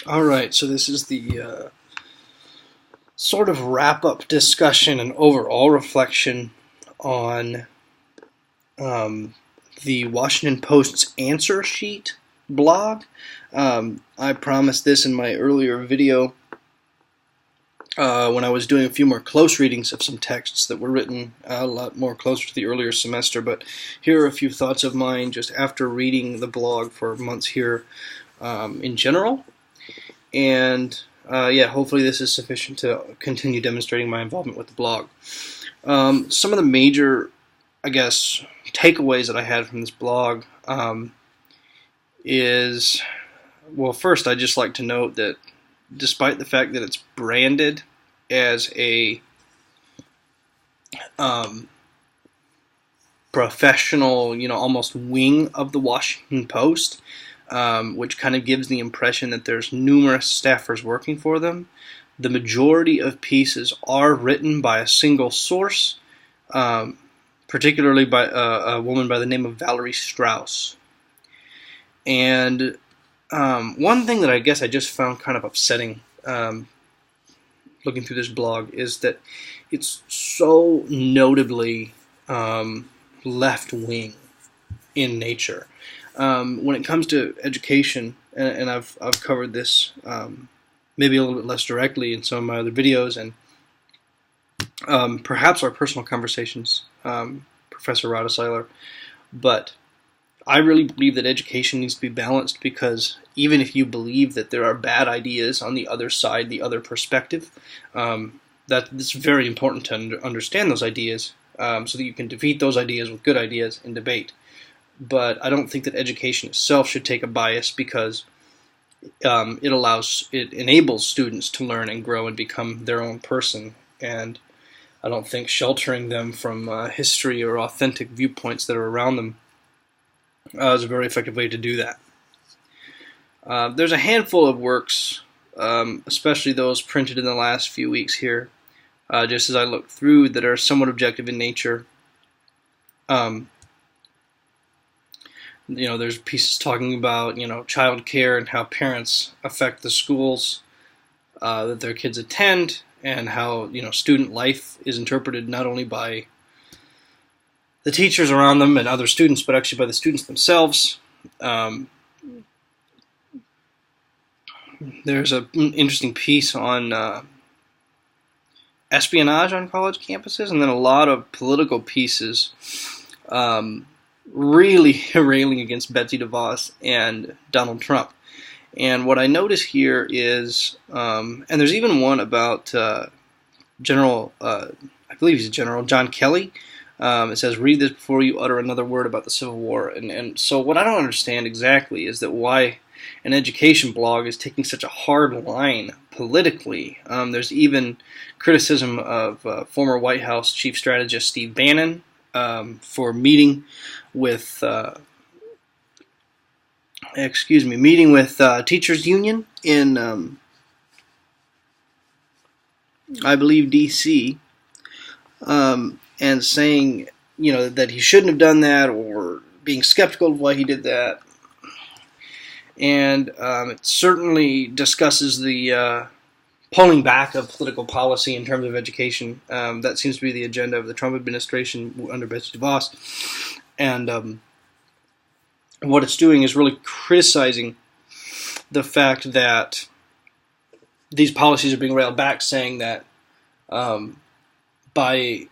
All right, so this is the sort of wrap-up discussion and overall reflection on um, the Washington Post's answer sheet blog. I promised this in my earlier video when I was doing a few more close readings of some texts that were written a lot more closer to the earlier semester, but here are a few thoughts of mine just after reading the blog for months here in general. And yeah, hopefully this is sufficient to continue demonstrating my involvement with the blog. Some of the major, I guess, takeaways that I had from this blog is, well, first I'd just like to note that despite the fact that it's branded as a professional, almost wing of the Washington Post, which kind of gives the impression that there's numerous staffers working for them. The majority of pieces are written by a single source, particularly by a woman by the name of Valerie Strauss. And one thing that I guess I just found kind of upsetting looking through this blog is that it's so notably left-wing in nature. When it comes to education, and I've covered this maybe a little bit less directly in some of my other videos, and perhaps our personal conversations, Professor Rodeseiler, but I really believe that education needs to be balanced, because even if you believe that there are bad ideas on the other side, the other perspective, that it's very important to understand those ideas so that you can defeat those ideas with good ideas in debate. But I don't think that education itself should take a bias, because it enables students to learn and grow and become their own person. And I don't think sheltering them from history or authentic viewpoints that are around them is a very effective way to do that. There's a handful of works, especially those printed in the last few weeks here, just as I look through, that are somewhat objective in nature. There's pieces talking about, child care and how parents affect the schools that their kids attend, and how, student life is interpreted not only by the teachers around them and other students, but actually by the students themselves. There's an interesting piece on espionage on college campuses, and then a lot of political pieces really railing against Betsy DeVos and Donald Trump. And what I notice here is, and there's even one about General, I believe he's General John Kelly. It says, "Read this before you utter another word about the Civil War." And so what I don't understand exactly is that why an education blog is taking such a hard line politically. There's even criticism of former White House Chief Strategist Steve Bannon for meeting with teachers union in I believe D.C. And saying, that he shouldn't have done that, or being skeptical of why he did that. And it certainly discusses the pulling back of political policy in terms of education. That seems to be the agenda of the Trump administration under Betsy DeVos. And what it's doing is really criticizing the fact that these policies are being railed back, saying that by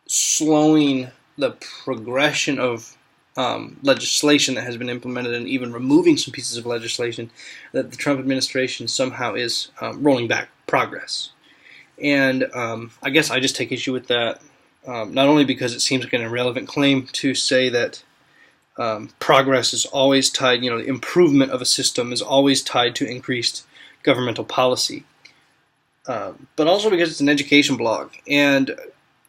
slowing the progression of legislation that has been implemented, and even removing some pieces of legislation, that the Trump administration somehow is rolling back progress. And I guess I just take issue with that, not only because it seems like an irrelevant claim to say that progress is always tied, the improvement of a system is always tied to increased governmental policy, but also because it's an education blog. And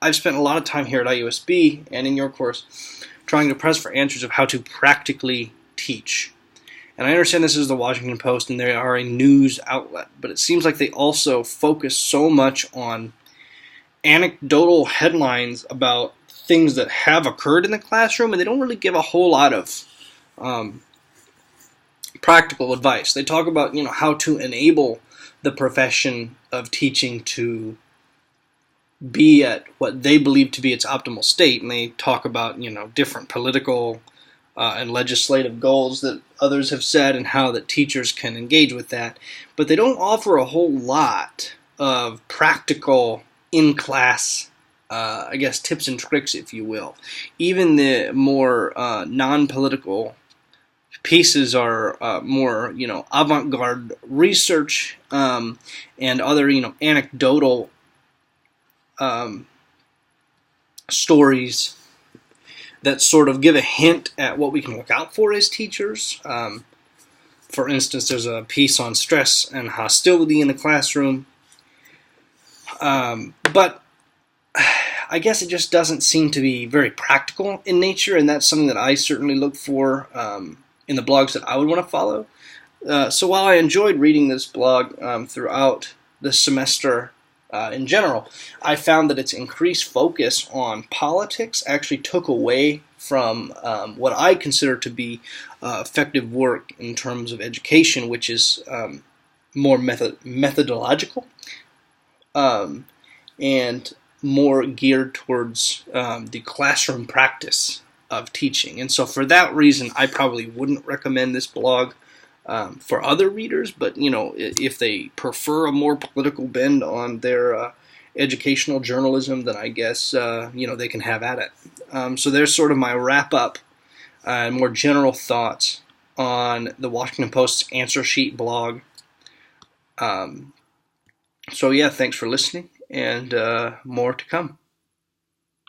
I've spent a lot of time here at IUSB and in your course trying to press for answers of how to practically teach. And I understand this is the Washington Post and they are a news outlet, but it seems like they also focus so much on anecdotal headlines about things that have occurred in the classroom, and they don't really give a whole lot of practical advice. They talk about, how to enable the profession of teaching to be at what they believe to be its optimal state, and they talk about, different political and legislative goals that others have set and how that teachers can engage with that. But they don't offer a whole lot of practical in-class tips and tricks, if you will. Even the more non-political pieces are more, avant-garde research and other, anecdotal stories that sort of give a hint at what we can look out for as teachers. For instance, there's a piece on stress and hostility in the classroom. But I guess it just doesn't seem to be very practical in nature, and that's something that I certainly look for in the blogs that I would want to follow. So while I enjoyed reading this blog throughout the semester in general, I found that its increased focus on politics actually took away from what I consider to be effective work in terms of education, which is more methodological and more geared towards the classroom practice of teaching. And so for that reason, I probably wouldn't recommend this blog for other readers, but if they prefer a more political bend on their educational journalism, then I guess they can have at it. So there's sort of my wrap-up and more general thoughts on the Washington Post's Answer Sheet blog. So yeah, thanks for listening, and more to come.